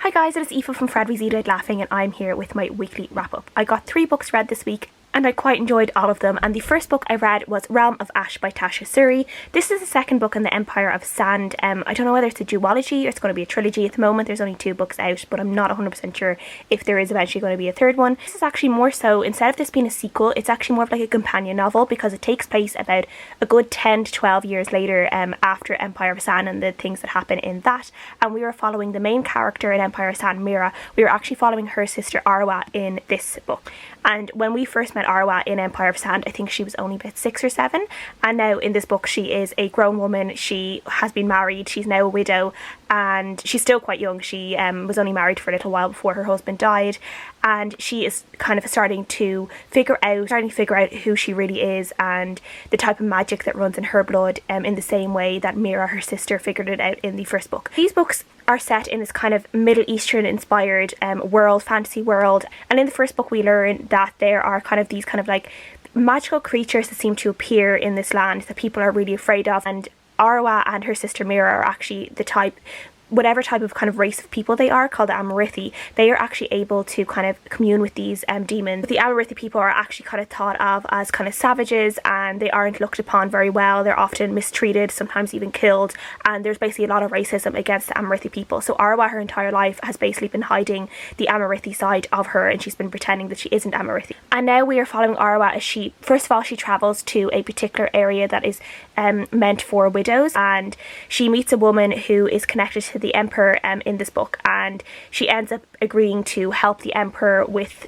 Hi guys, it is Aoife from Fred We Died Laughing and I'm here with my weekly wrap up. I got 3 books read this week and I quite enjoyed all of them, and the first book I read was Realm of Ash by Tasha Suri. This is the second book in the Empire of Sand. I don't know whether it's a duology or it's going to be a trilogy. At the moment there's only 2 books out, but I'm not 100% sure if there is eventually going to be a third one. This is actually more so, instead of this being a sequel, it's actually more of like a companion novel because it takes place about a good 10 to 12 years later after Empire of Sand and the things that happen in that. And we were following the main character in Empire of Sand, Mira. We were actually following her sister Arwa in this book. And when we first met Arwa in Empire of Sand, I think she was only about 6 or 7, and now in this book she is a grown woman. She has been married, she's now a widow, and she's still quite young. She was only married for a little while before her husband died, and she is kind of starting to figure out who she really is and the type of magic that runs in her blood, in the same way that Mira, her sister, figured it out in the first book. These books are set in this kind of Middle Eastern inspired world, fantasy world, and in the first book we learn that there are kind of these kind of like magical creatures that seem to appear in this land that people are really afraid of, and Arwa and her sister Mira are actually the type, whatever type of kind of race of people they are, called the Amarithi. They are actually able to kind of commune with these demons. The Amarithi people are actually kind of thought of as kind of savages, and they aren't looked upon very well. They're often mistreated, sometimes even killed, and there's basically a lot of racism against the Amarithi people. So Arwa, her entire life, has basically been hiding the Amarithi side of her, and she's been pretending that she isn't Amarithi. And now we are following Arwa as she, first of all, she travels to a particular area that is meant for widows, and she meets a woman who is connected to the Emperor in this book, and she ends up agreeing to help the Emperor with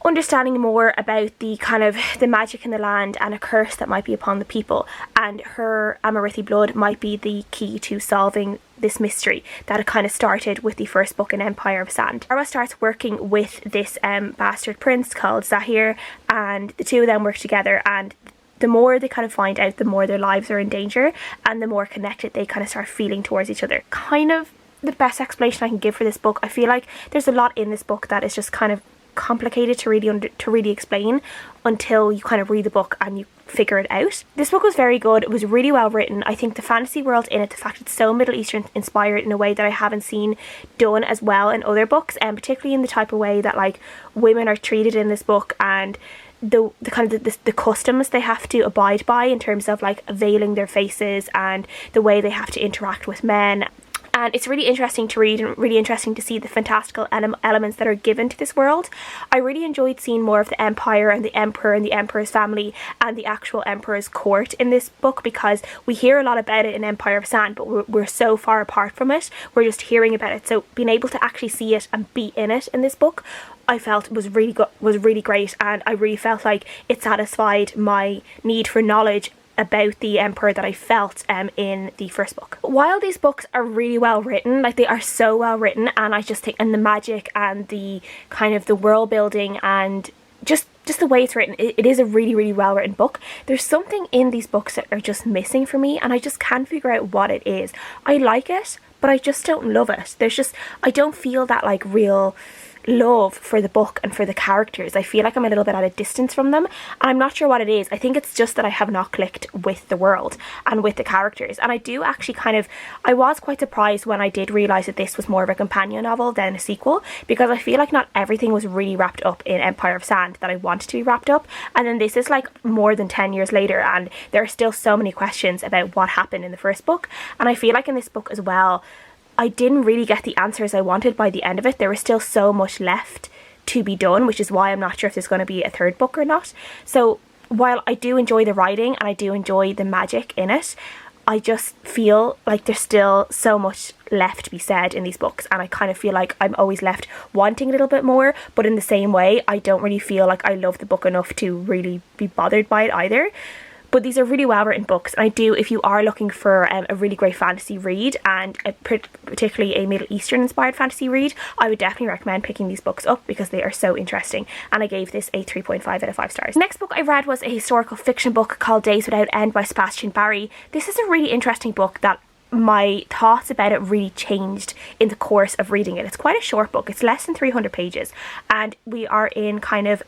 understanding more about the kind of the magic in the land and a curse that might be upon the people, and her Amarithi blood might be the key to solving this mystery that it kind of started with the first book in Empire of Sand. Arwa starts working with this bastard prince called Zahir, and the two of them work together, and the more they kind of find out, the more their lives are in danger and the more connected they kind of start feeling towards each other. Kind of the best explanation I can give for this book. I feel like there's a lot in this book that is just kind of complicated to really explain until you kind of read the book and you figure it out. This book was very good. It was really well written. I think the fantasy world in it, the fact it's so Middle Eastern inspired in a way that I haven't seen done as well in other books, and particularly in the type of way that like women are treated in this book, and the kind of the customs they have to abide by in terms of like veiling their faces and the way they have to interact with men. And it's really interesting to read and really interesting to see the fantastical elements that are given to this world. I really enjoyed seeing more of the Empire and the Emperor and the Emperor's family and the actual Emperor's court in this book, because we hear a lot about it in Empire of Sand, but we're so far apart from it. We're just hearing about it. So being able to actually see it and be in it in this book, I felt was really great, and I really felt like it satisfied my need for knowledge about the Emperor that I felt in the first book. While these books are really well written, like they are so well written, and I just think, and the magic and the kind of the world building and just the way it's written, it is a really well written book. There's something in these books that are just missing for me, and I just can't figure out what it is. I like it, but I just don't love it. I don't feel that like real love for the book and for the characters. I feel like I'm a little bit at a distance from them, and I'm not sure what it is. I think it's just that I have not clicked with the world and with the characters. And I do actually I was quite surprised when I did realise that this was more of a companion novel than a sequel, because I feel like not everything was really wrapped up in Empire of Sand that I wanted to be wrapped up, and then this is like more than 10 years later and there are still so many questions about what happened in the first book. And I feel like in this book as well, I didn't really get the answers I wanted by the end of it. There was still so much left to be done, which is why I'm not sure if there's going to be a third book or not. So while I do enjoy the writing and I do enjoy the magic in it, I just feel like there's still so much left to be said in these books, and I kind of feel like I'm always left wanting a little bit more, but in the same way I don't really feel like I love the book enough to really be bothered by it either. But these are really well written books, and I do, if you are looking for a really great fantasy read, and particularly a Middle Eastern inspired fantasy read, I would definitely recommend picking these books up because they are so interesting. And I gave this a 3.5 out of 5 stars. The next book I read was a historical fiction book called Days Without End by Sebastian. This is a really interesting book that my thoughts about it really changed in the course of reading it. It's quite a short book. It's less than 300 pages, and we are in kind of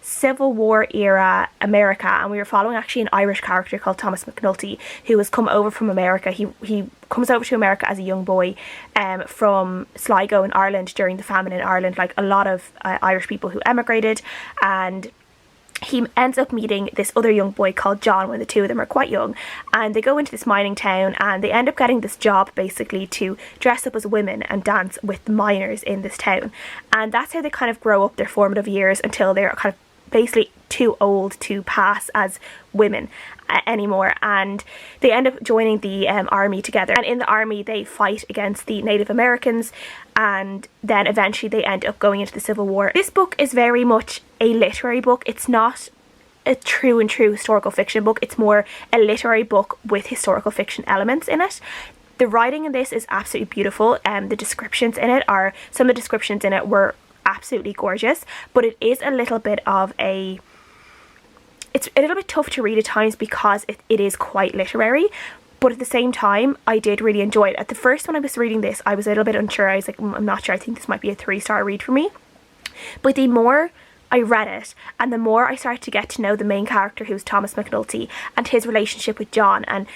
Civil War era America, and we were following actually an Irish character called Thomas McNulty, who has come over from America. He comes over to America as a young boy from Sligo in Ireland during the famine in Ireland, like a lot of Irish people who emigrated, and he ends up meeting this other young boy called John when the two of them are quite young, and they go into this mining town and they end up getting this job basically to dress up as women and dance with the miners in this town. And that's how they kind of grow up their formative years until they're kind of basically too old to pass as women anymore, and they end up joining the army together, and in the army they fight against the Native Americans, and then eventually they end up going into the Civil War. This book is very much a literary book. It's not a true historical fiction book. It's more a literary book with historical fiction elements in it. The writing in this is absolutely beautiful, and the descriptions in it are, some of the descriptions in it were absolutely gorgeous, but it is a little bit of a, it's a little bit tough to read at times because it is quite literary, but at the same time I did really enjoy it. At the first when I was reading this I was a little bit unsure. I was like, I'm not sure, I think this might be a 3-star read for me. But the more I read it and the more I started to get to know the main character, who's Thomas McNulty, and his relationship with John, and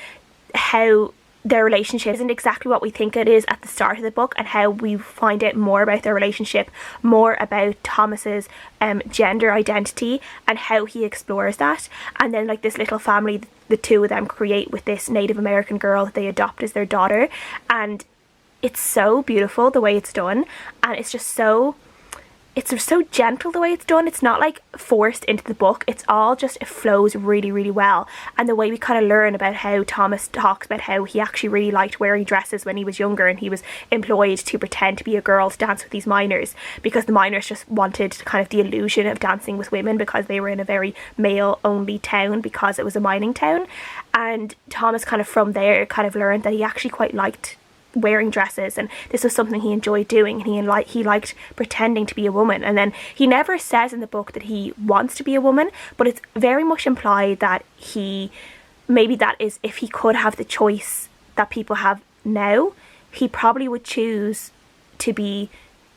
how their relationship isn't exactly what we think it is at the start of the book, and how we find out more about their relationship, more about Thomas's gender identity and how he explores that, and then like this little family the two of them create with this Native American girl that they adopt as their daughter. And it's so beautiful the way it's done, and it's just so, it's so gentle the way it's done. It's not like forced into the book. It's all just, it flows really, really well. And the way we kind of learn about how Thomas talks about how he actually really liked wearing dresses when he was younger, and he was employed to pretend to be a girl to dance with these miners, because the miners just wanted kind of the illusion of dancing with women because they were in a very male only town, because it was a mining town. And Thomas kind of from there kind of learned that he actually quite liked wearing dresses, and this was something he enjoyed doing, and he liked pretending to be a woman. And then he never says in the book that he wants to be a woman, but it's very much implied that he, maybe that is, if he could have the choice that people have now, he probably would choose to be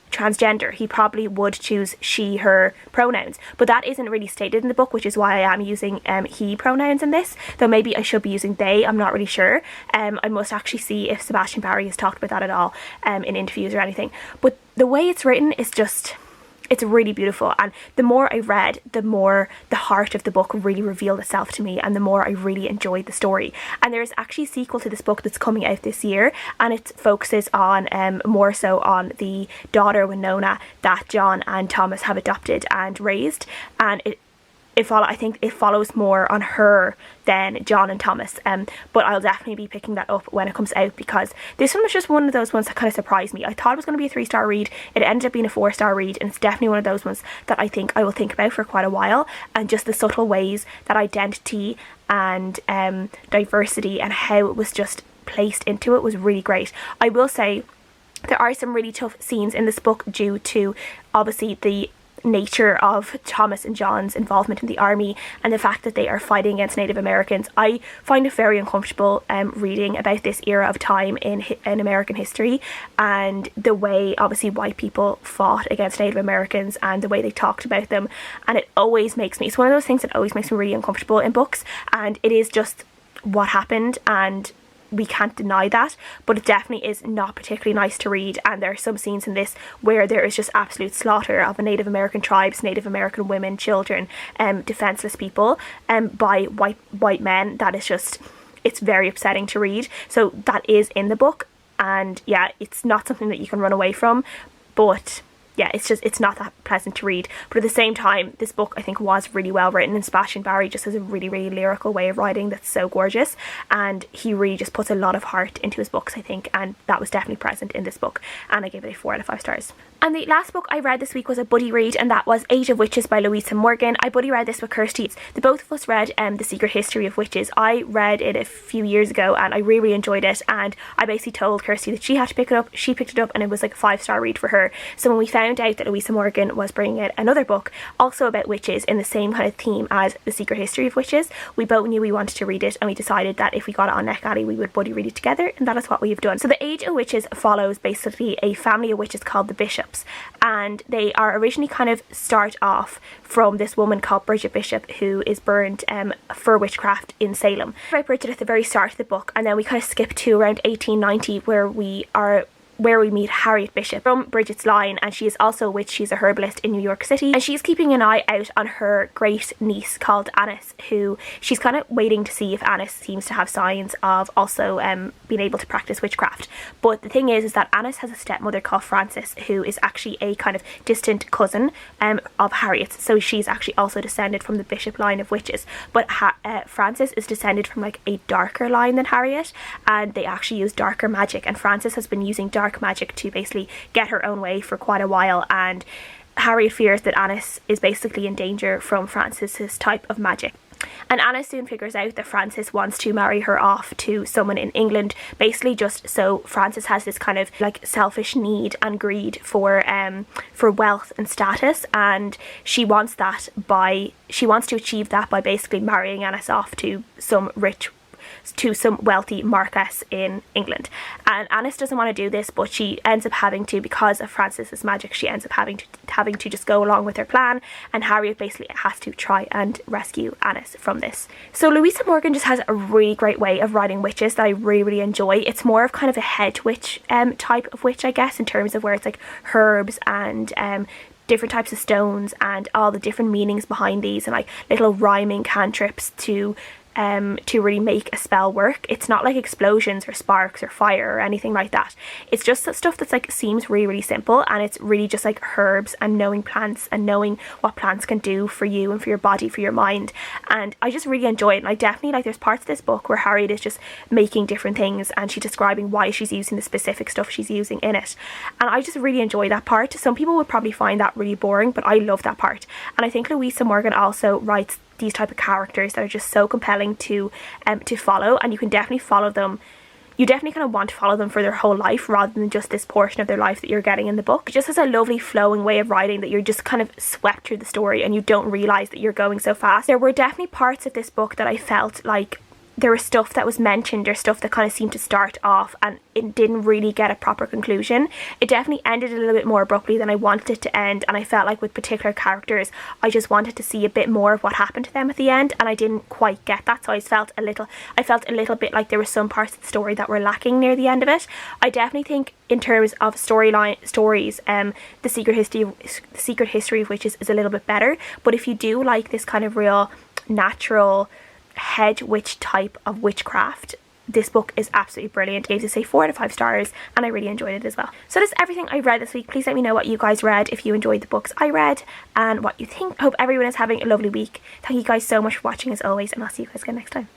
transgender. He probably would choose she, her pronouns, but that isn't really stated in the book, which is why I am using he pronouns in this, though maybe I should be using they. I'm not really sure. I must actually see if Sebastian Barry has talked about that at all in interviews or anything. But the way it's written is just, it's really beautiful, and the more I read, the more the heart of the book really revealed itself to me, and the more I really enjoyed the story. And there's actually a sequel to this book that's coming out this year, and it focuses on more so on the daughter Winona that John and Thomas have adopted and raised, and I think it follows more on her than John and Thomas, but I'll definitely be picking that up when it comes out, because this one was just one of those ones that kind of surprised me. I thought it was going to be a 3-star read, it ended up being a 4-star read, and it's definitely one of those ones that I think I will think about for quite a while, and just the subtle ways that identity and diversity and how it was just placed into it was really great. I will say there are some really tough scenes in this book due to obviously the nature of Thomas and John's involvement in the army and the fact that they are fighting against Native Americans. I find it very uncomfortable reading about this era of time in American history, and the way obviously white people fought against Native Americans and the way they talked about them, and it always makes me, it's one of those things that always makes me really uncomfortable in books, and it is just what happened and we can't deny that, but it definitely is not particularly nice to read. And there are some scenes in this where there is just absolute slaughter of Native American tribes, Native American women, children, defenseless people by white men. That is just, it's very upsetting to read. So that is in the book, and yeah, it's not something that you can run away from, but yeah, it's not that pleasant to read. But at the same time, this book I think was really well written, and Sebastian Barry just has a really, really lyrical way of writing that's so gorgeous, and he really just puts a lot of heart into his books, I think, and that was definitely present in this book, and I gave it a 4 out of 5 stars. And the last book I read this week was a buddy read, and that was Age of Witches by Louisa Morgan. I buddy read this with Kirsty. The both of us read The Secret History of Witches. I read it a few years ago and I really, really enjoyed it, and I basically told Kirsty that she had to pick it up. She picked it up and it was like a 5-star read for her. So when we found found out that Louisa Morgan was bringing out another book also about witches in the same kind of theme as The Secret History of Witches. We both knew we wanted to read it, and we decided that if we got it on NetGalley we would buddy read it together, and that is what we have done. So The Age of Witches follows basically a family of witches called the Bishops, and they are originally kind of start off from this woman called Bridget Bishop who is burned for witchcraft in Salem. About Bridget at the very start of the book, and then we kind of skip to around 1890 where we meet Harriet Bishop from Bridget's line, and she is also a witch. She's a herbalist in New York City, and she's keeping an eye out on her great niece called Annis, who she's kind of waiting to see if Annis seems to have signs of also being able to practice witchcraft. But the thing is that Annis has a stepmother called Frances, who is actually a kind of distant cousin of Harriet's, so she's actually also descended from the Bishop line of witches. But Frances is descended from like a darker line than Harriet, and they actually use darker magic, and Frances has been using dark magic to basically get her own way for quite a while, and Harriet fears that Annis is basically in danger from Frances's type of magic. And Anna soon figures out that Frances wants to marry her off to someone in England, basically just so Frances has this kind of like selfish need and greed for wealth and status, and she wants to achieve that by basically marrying Annis off to some wealthy marquess in England. And Annis doesn't want to do this, but she ends up having to, because of Frances's magic, she ends up having to just go along with her plan, and Harriet basically has to try and rescue Annis from this. So Louisa Morgan just has a really great way of writing witches that I really, really enjoy. It's more of kind of a head witch type of witch, I guess, in terms of where it's like herbs and different types of stones and all the different meanings behind these, and like little rhyming cantrips to really make a spell work. It's not like explosions or sparks or fire or anything like that. It's just that stuff that's like seems really, really simple, and it's really just like herbs and knowing plants and knowing what plants can do for you and for your body, for your mind. And I just really enjoy it, and I definitely like there's parts of this book where Harriet is just making different things and she's describing why she's using the specific stuff she's using in it, and I just really enjoy that part. Some people would probably find that really boring, but I love that part. And I think Louisa Morgan also writes these type of characters that are just so compelling to follow, and you can definitely follow them. You definitely kind of want to follow them for their whole life rather than just this portion of their life that you're getting in the book. It just has a lovely flowing way of writing that you're just kind of swept through the story and you don't realise that you're going so fast. There were definitely parts of this book that I felt like there was stuff that was mentioned or stuff that kind of seemed to start off and it didn't really get a proper conclusion. It definitely ended a little bit more abruptly than I wanted it to end, and I felt like with particular characters I just wanted to see a bit more of what happened to them at the end, and I didn't quite get that, so I felt a little bit like there were some parts of the story that were lacking near the end of it. I definitely think in terms of stories, The Secret History of Witches is a little bit better, but if you do like this kind of real natural head witch type of witchcraft, this book is absolutely brilliant. I gave this a 4 out of 5 stars, and I really enjoyed it as well. So that's everything I read this week. Please let me know what you guys read, if you enjoyed the books I read, and what you think. I hope everyone is having a lovely week. Thank you guys so much for watching as always, and I'll see you guys again next time.